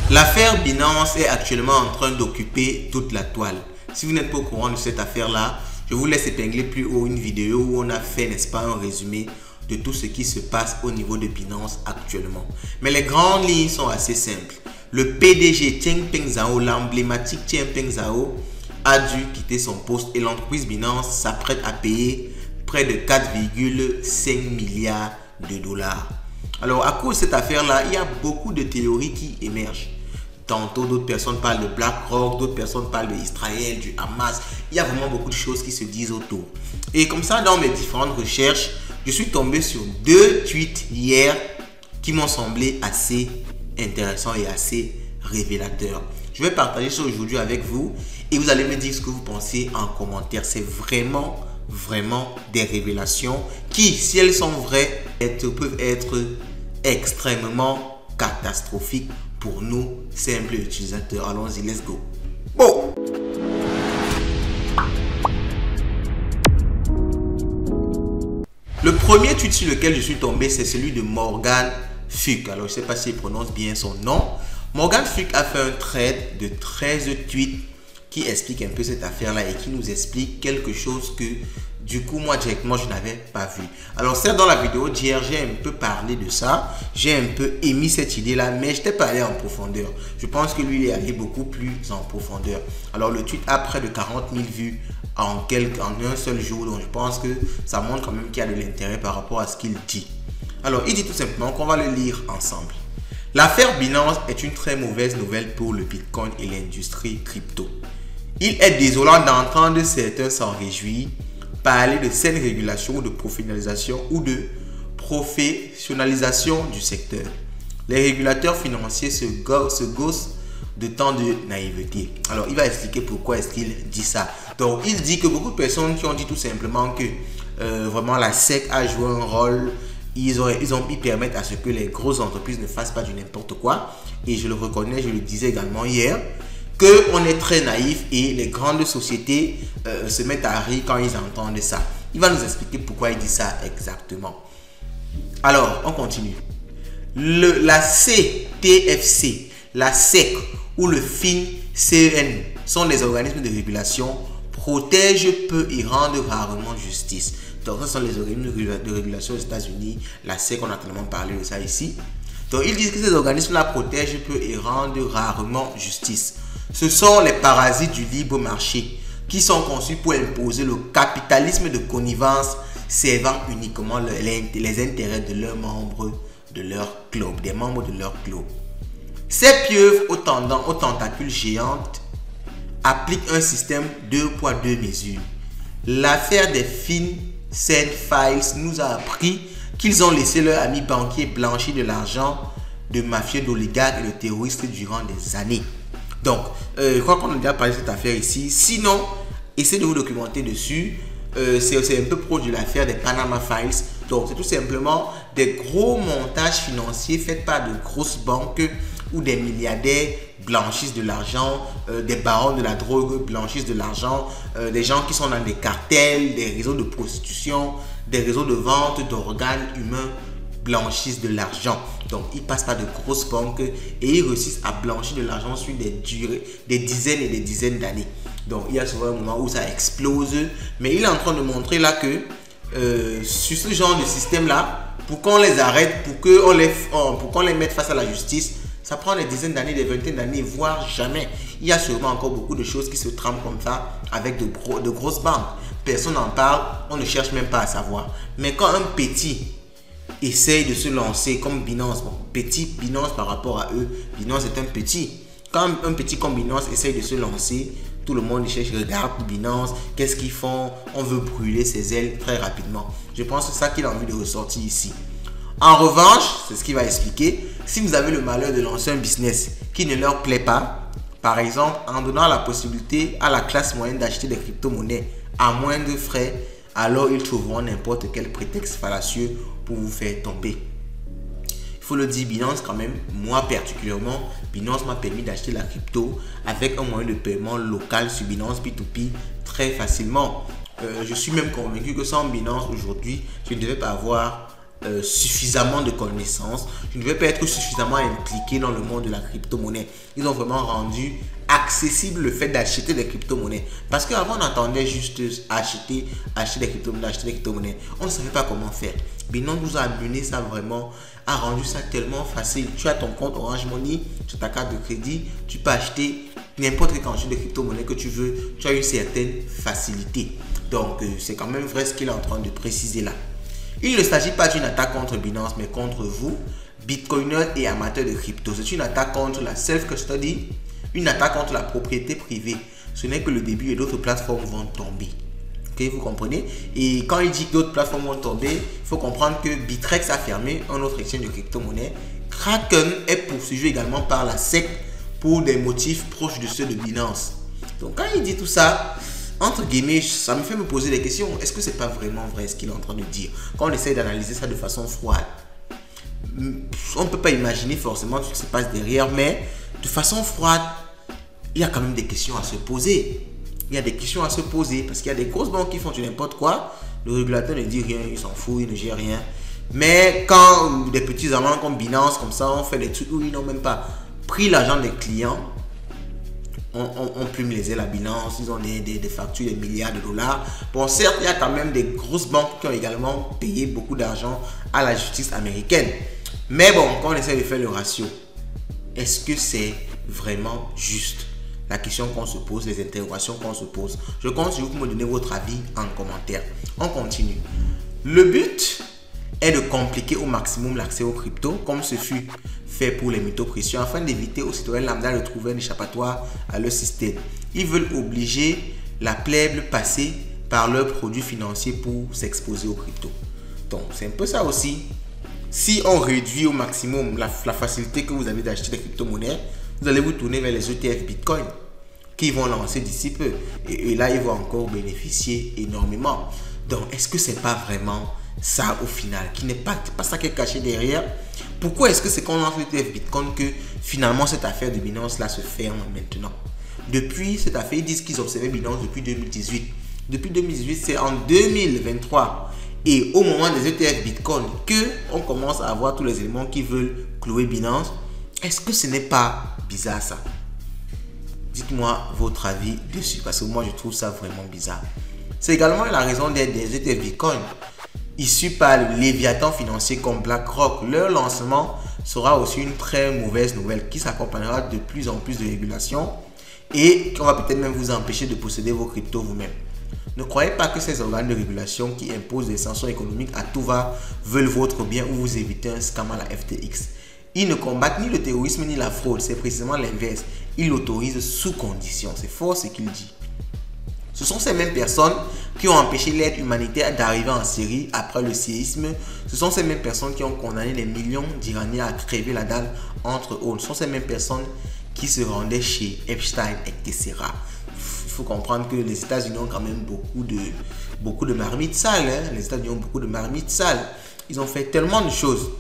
L'affaire Binance est actuellement en train d'occuper toute la toile. Si vous n'êtes pas au courant de cette affaire-là, je vous laisse épingler plus haut une vidéo où on a fait, n'est-ce pas, un résumé de tout ce qui se passe au niveau de Binance actuellement. Mais les grandes lignes sont assez simples. Le PDG Changpeng Zhao, l'emblématique Changpeng Zhao, a dû quitter son poste et l'entreprise Binance s'apprête à payer près de 4,5 milliards de dollars. Alors, à cause de cette affaire-là, il y a beaucoup de théories qui émergent. Tantôt, d'autres personnes parlent de BlackRock, d'autres personnes parlent d'Israël, du Hamas. Il y a vraiment beaucoup de choses qui se disent autour. Et comme ça, dans mes différentes recherches, je suis tombé sur 2 tweets hier qui m'ont semblé assez intéressants et assez révélateurs. Je vais partager ça aujourd'hui avec vous et vous allez me dire ce que vous pensez en commentaire. C'est vraiment des révélations qui, si elles sont vraies, peuvent être extrêmement catastrophiques pour nous, simples utilisateurs. Allons-y, let's go. Bon. Le premier tweet sur lequel je suis tombé, c'est celui de Morgan Fuck. Alors, je ne sais pas s'il prononce bien son nom. Morgan Fuck a fait un thread de 13 tweets qui explique un peu cette affaire-là et qui nous explique quelque chose que, du coup, moi, directement, je n'avais pas vu. Alors, certes, dans la vidéo d'hier, j'ai un peu parlé de ça. J'ai un peu émis cette idée-là, mais je n'étais pas allé en profondeur. Je pense que lui, il est allé beaucoup plus en profondeur. Alors, le tweet a près de 40 000 vues en un seul jour. Donc, je pense que ça montre quand même qu'il y a de l'intérêt par rapport à ce qu'il dit. Alors, il dit tout simplement qu'on va le lire ensemble. L'affaire Binance est une très mauvaise nouvelle pour le Bitcoin et l'industrie crypto. Il est désolant d'entendre certains s'en réjouir, parler de saine régulation ou de professionnalisation du secteur. Les régulateurs financiers se gaussent de tant de naïveté. Alors, il va expliquer pourquoi est-ce qu'il dit ça. Donc, il dit que beaucoup de personnes qui ont dit tout simplement que vraiment la SEC a joué un rôle. Ils permettent à ce que les grosses entreprises ne fassent pas du n'importe quoi. Et je le reconnais, je le disais également hier, qu'on est très naïf et les grandes sociétés se mettent à rire quand ils entendent ça. Il va nous expliquer pourquoi il dit ça exactement. Alors, on continue. La CTFC, la SEC ou le FinCEN sont des organismes de régulation, protègent peu et rendent rarement justice. Donc, ce sont les organismes de régulation aux États-Unis, la SEC, on a tellement parlé de ça ici. Donc, ils disent que ces organismes-là protègent peu et rendent rarement justice. Ce sont les parasites du libre marché qui sont conçus pour imposer le capitalisme de connivence servant uniquement les intérêts de leurs membres de leur club, des membres de leur club. Ces pieuvres aux tentacules géantes appliquent un système 2 poids 2 mesures. L'affaire des FinCEN Files nous a appris qu'ils ont laissé leurs amis banquiers blanchir de l'argent de mafieux, d'oligarques et de terroristes durant des années. Donc, je crois qu'on a déjà parlé de cette affaire ici. Sinon, essayez de vous documenter dessus. C'est un peu proche de l'affaire des Panama Files. Donc, c'est tout simplement des gros montages financiers faits par de grosses banques où des milliardaires blanchissent de l'argent, des barons de la drogue blanchissent de l'argent, des gens qui sont dans des cartels, des réseaux de prostitution, des réseaux de vente d'organes humains blanchissent de l'argent. Donc, ils passent par de grosses banques et ils réussissent à blanchir de l'argent sur des dizaines et des dizaines d'années. Donc, il y a souvent un moment où ça explose. Mais il est en train de montrer là que sur ce genre de système-là, pour qu'on les arrête, pour qu'on les mette face à la justice, ça prend des dizaines d'années, des vingtaines d'années, voire jamais. Il y a sûrement encore beaucoup de choses qui se trament comme ça avec de grosses banques. Personne n'en parle, on ne cherche même pas à savoir. Mais quand un petit essaye de se lancer comme Binance, bon, petit Binance par rapport à eux, Binance est un petit. Quand un petit comme Binance essaye de se lancer, tout le monde cherche, regarde Binance, qu'est-ce qu'ils font, on veut brûler ses ailes très rapidement. Je pense que c'est ça qu'il a envie de ressortir ici. En revanche, c'est ce qu'il va expliquer, si vous avez le malheur de lancer un business qui ne leur plaît pas, par exemple en donnant la possibilité à la classe moyenne d'acheter des crypto-monnaies à moins de frais, alors ils trouveront n'importe quel prétexte fallacieux pour vous faire tomber. Il faut le dire, Binance quand même, moi particulièrement, Binance m'a permis d'acheter la crypto avec un moyen de paiement local sur Binance P2P très facilement. Je suis même convaincu que sans Binance aujourd'hui, je ne devais pas avoir suffisamment de connaissances, je ne vais pas être suffisamment impliqué dans le monde de la crypto-monnaie. Ils ont vraiment rendu accessible le fait d'acheter des crypto-monnaies. Parce qu'avant, on entendait juste acheter des crypto-monnaies, On ne savait pas comment faire. Binance nous a amené ça vraiment, a rendu ça tellement facile. Tu as ton compte Orange Money, tu as ta carte de crédit, tu peux acheter n'importe quelle quantité de crypto-monnaie que tu veux. Tu as une certaine facilité. Donc, c'est quand même vrai ce qu'il est en train de préciser là. Il ne s'agit pas d'une attaque contre Binance, mais contre vous, bitcoiners et amateurs de crypto. C'est une attaque contre la self-custody, une attaque contre la propriété privée. Ce n'est que le début et d'autres plateformes vont tomber. Okay, vous comprenez? Et quand il dit que d'autres plateformes vont tomber, il faut comprendre que Bitrex a fermé un autre exchange de crypto-monnaie. Kraken est poursuivi également par la SEC pour des motifs proches de ceux de Binance. Donc quand il dit tout ça, entre guillemets, ça me fait me poser des questions. Est-ce que c'est pas vraiment vrai ce qu'il est en train de dire? Quand on essaie d'analyser ça de façon froide, on ne peut pas imaginer forcément ce qui se passe derrière, mais de façon froide, il y a quand même des questions à se poser. Il y a des questions à se poser parce qu'il y a des grosses banques qui font du n'importe quoi. Le régulateur ne dit rien, il s'en fout, il ne gère rien. Mais quand des petits amants comme Binance, comme ça, ont fait des trucs où ils n'ont même pas pris l'argent des clients, on plume les ailes à Binance, ils ont des factures de milliards de dollars. Bon, certes, il y a quand même des grosses banques qui ont également payé beaucoup d'argent à la justice américaine. Mais bon, quand on essaie de faire le ratio, est-ce que c'est vraiment juste? La question qu'on se pose, les interrogations qu'on se pose. Je compte sur vous pour me donner votre avis en commentaire. On continue. Le but est de compliquer au maximum l'accès aux cryptos, comme ce fut fait pour les métaux précieux, afin d'éviter aux citoyens lambda de trouver un échappatoire à leur système. Ils veulent obliger la plèbe à passer par leurs produits financiers pour s'exposer aux cryptos. Donc, c'est un peu ça aussi. Si on réduit au maximum la facilité que vous avez d'acheter des crypto-monnaies, vous allez vous tourner vers les ETF Bitcoin qui vont lancer d'ici peu. Et là, ils vont encore bénéficier énormément. Donc, est-ce que c'est pas vraiment ça au final, qui n'est pas ça qui est caché derrière? Pourquoi est-ce que c'est qu'on lance l'ETF Bitcoin que finalement cette affaire de Binance là se ferme maintenant? Depuis cette affaire, ils disent qu'ils observaient Binance depuis 2018. Depuis 2018, c'est en 2023. Et au moment des ETF Bitcoin, on commence à avoir tous les éléments qui veulent clouer Binance. Est-ce que ce n'est pas bizarre ça? Dites-moi votre avis dessus, parce que moi je trouve ça vraiment bizarre. C'est également la raison d'être des ETF Bitcoin issus par le Léviathan financier comme BlackRock. Leur lancement sera aussi une très mauvaise nouvelle qui s'accompagnera de plus en plus de régulations et qui va peut-être même vous empêcher de posséder vos cryptos vous-même. Ne croyez pas que ces organes de régulation qui imposent des sanctions économiques à tout va veulent votre bien ou vous éviter un scam à la FTX. Ils ne combattent ni le terrorisme ni la fraude, c'est précisément l'inverse. Ils l'autorisent sous condition. C'est fort ce qu'il dit. Ce sont ces mêmes personnes qui ont empêché l'aide humanitaire d'arriver en Syrie après le séisme. Ce sont ces mêmes personnes qui ont condamné des millions d'Iraniens à crever la dalle entre eux. Ce sont ces mêmes personnes qui se rendaient chez Epstein, etc. Il faut comprendre que les États-Unis ont quand même beaucoup de marmites sales. Les États-Unis ont beaucoup de marmites sales. Ils ont fait tellement de choses.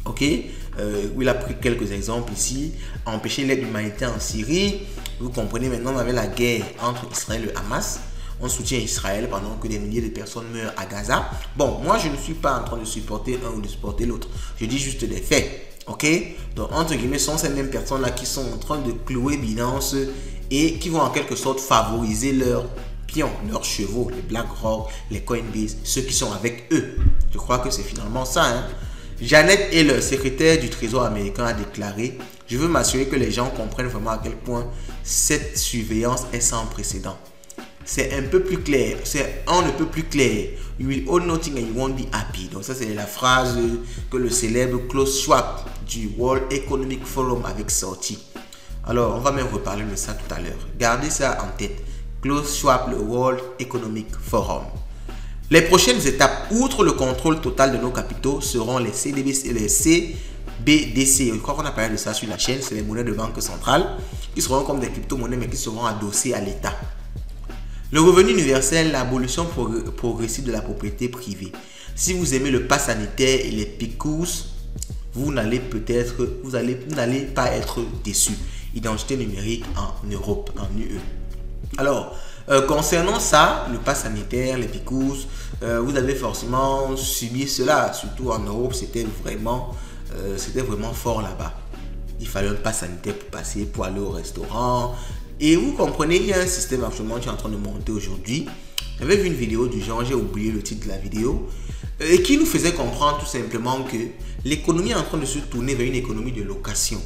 Ok, il a pris quelques exemples ici. Empêcher l'aide humanitaire en Syrie. Vous comprenez maintenant avec la guerre entre Israël et le Hamas. On soutient Israël pendant que des milliers de personnes meurent à Gaza. Bon, moi je ne suis pas en train de supporter un ou de supporter l'autre. Je dis juste des faits. Ok, donc entre guillemets, ce sont ces mêmes personnes-là qui sont en train de clouer Binance et qui vont en quelque sorte favoriser leurs pions, leurs chevaux, les BlackRock, les Coinbase, ceux qui sont avec eux. Je crois que c'est finalement ça, hein. Janet Yellen, secrétaire du Trésor américain, a déclaré « Je veux m'assurer que les gens comprennent vraiment à quel point cette surveillance est sans précédent. » C'est un peu plus clair, c'est on ne peut plus clair. « You will own nothing and you won't be happy. » Donc ça c'est la phrase que le célèbre Klaus Schwab du World Economic Forum avait sorti. Alors on va même reparler de ça tout à l'heure. Gardez ça en tête. Klaus Schwab, le World Economic Forum. Les prochaines étapes, outre le contrôle total de nos capitaux, seront les CBDC et les CBDC. Je crois qu'on a parlé de ça sur la chaîne. C'est les monnaies de banque centrale qui seront comme des crypto-monnaies mais qui seront adossées à l'État. Le revenu universel, l'abolition progressive de la propriété privée. Si vous aimez le pass sanitaire et les PICUS, vous n'allez pas être déçu. Identité numérique en Europe, en UE. Alors, Concernant ça, le pass sanitaire, les picous, vous avez forcément subi cela, surtout en Europe, c'était vraiment fort là-bas. Il fallait un pass sanitaire pour passer, pour aller au restaurant. Et vous comprenez, il y a un système actuellement qui est en train de monter aujourd'hui. J'avais vu une vidéo du genre, j'ai oublié le titre de la vidéo, et qui nous faisait comprendre tout simplement que l'économie est en train de se tourner vers une économie de location.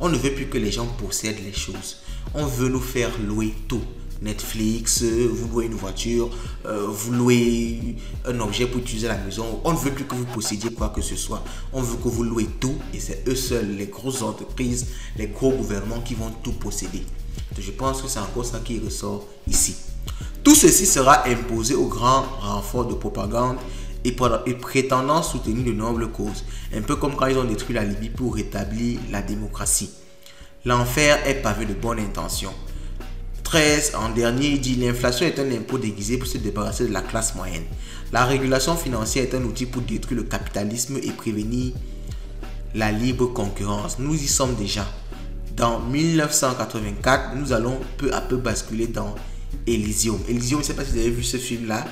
On ne veut plus que les gens possèdent les choses. On veut nous faire louer tout. Netflix, vous louez une voiture, vous louez un objet pour utiliser à la maison. On ne veut plus que vous possédiez quoi que ce soit. On veut que vous louez tout et c'est eux seuls, les grosses entreprises, les gros gouvernements qui vont tout posséder. Donc, je pense que c'est encore ça qui ressort ici. Tout ceci sera imposé au grand renfort de propagande et prétendant soutenir de nobles causes. Un peu comme quand ils ont détruit la Libye pour rétablir la démocratie. L'enfer est pavé de bonnes intentions. 13 en dernier, il dit l'inflation est un impôt déguisé pour se débarrasser de la classe moyenne. La régulation financière est un outil pour détruire le capitalisme et prévenir la libre concurrence. Nous y sommes déjà. Dans 1984, nous allons peu à peu basculer dans Elysium. Elysium, je ne sais pas si vous avez vu ce film-là.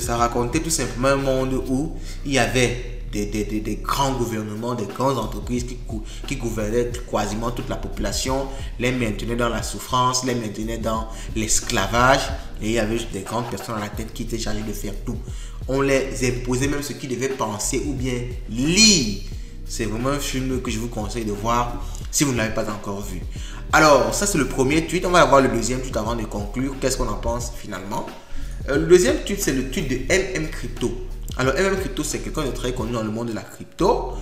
Ça racontait tout simplement un monde où il y avait des grands gouvernements, des grandes entreprises qui gouvernaient quasiment toute la population, les maintenaient dans la souffrance, les maintenaient dans l'esclavage. Et il y avait des grandes personnes à la tête qui étaient chargées de faire tout. On les imposait même ce qu'ils devaient penser ou bien lire. C'est vraiment un film que je vous conseille de voir si vous ne l'avez pas encore vu. Alors, ça c'est le premier tweet. On va avoir le deuxième tweet avant de conclure. Qu'est-ce qu'on en pense finalement? Le deuxième tweet, c'est le tweet de MM Crypto. Alors, MM Crypto, c'est quelqu'un de très connu dans le monde de la crypto.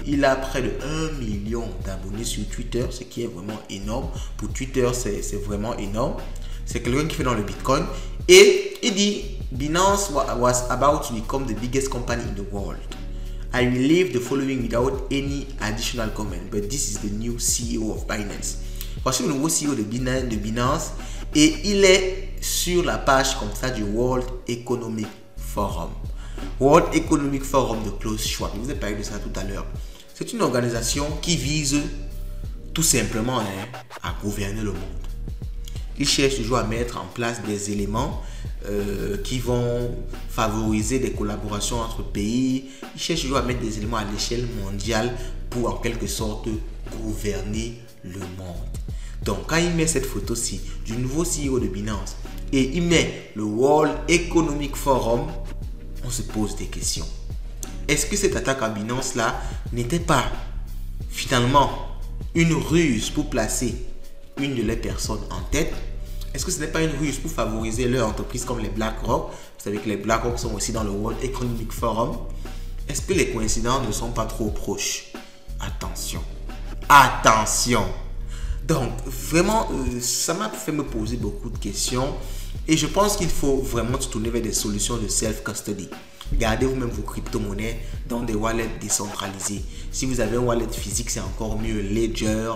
Il a près de 1 million d'abonnés sur Twitter, ce qui est vraiment énorme. Pour Twitter, c'est vraiment énorme. C'est quelqu'un qui fait dans le Bitcoin. Et il dit, Binance was about to become the biggest company in the world. I will leave the following without any additional comment, but this is the new CEO of Binance. Voici le nouveau CEO de Binance et il est sur la page comme ça du World Economic Forum. World Economic Forum de Klaus Schwab. Je vous ai parlé de ça tout à l'heure. C'est une organisation qui vise tout simplement à gouverner le monde. Il cherche toujours à mettre en place des éléments qui vont favoriser des collaborations entre pays. Il cherche toujours à mettre des éléments à l'échelle mondiale pour en quelque sorte gouverner le monde. Donc quand il met cette photo-ci du nouveau CEO de Binance et il met le World Economic Forum, on se pose des questions. Est-ce que cette attaque à Binance là n'était pas finalement une ruse pour placer une de leurs personnes en tête? Est-ce que ce n'est pas une ruse pour favoriser leurs entreprises comme les BlackRock? Vous savez que les BlackRock sont aussi dans le World Economic Forum. Est-ce que les coïncidences ne sont pas trop proches? Attention. Attention. Donc, vraiment, ça m'a fait me poser beaucoup de questions. Et je pense qu'il faut vraiment se tourner vers des solutions de self-custody. Gardez vous-même vos crypto-monnaies dans des wallets décentralisés. Si vous avez un wallet physique, c'est encore mieux. Ledger,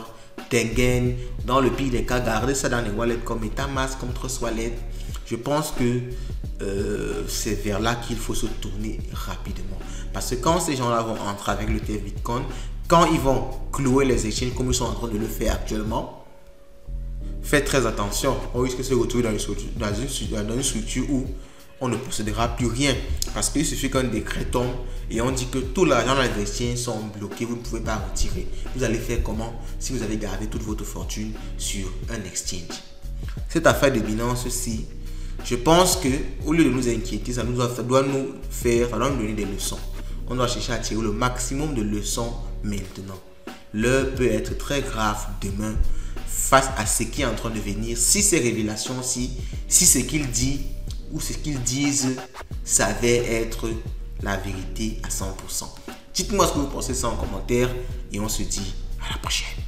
Tengen, dans le pire des cas, gardez ça dans des wallets comme MetaMask, comme Trust Wallet. Je pense que c'est vers là qu'il faut se tourner rapidement. Parce que quand ces gens-là vont entrer avec le ETF Bitcoin, quand ils vont clouer les exchanges comme ils sont en train de le faire actuellement, faites très attention. On risque de se retrouver dans une structure où on ne possédera plus rien. Parce qu'il suffit qu'un décret tombe et on dit que tout l'argent dans les exchanges sont bloqués, vous ne pouvez pas retirer. Vous allez faire comment si vous avez gardé toute votre fortune sur un exchange? Cette affaire de Binance-ci, je pense que au lieu de nous inquiéter, ça doit nous donner des leçons. On doit chercher à tirer le maximum de leçons maintenant. L'heure peut être très grave demain face à ce qui est en train de venir. Si ces révélations-ci, si ce qu'il dit ou ce qu'ils disent s'avère être la vérité à 100%. Dites-moi ce que vous pensez ça en commentaire et on se dit à la prochaine.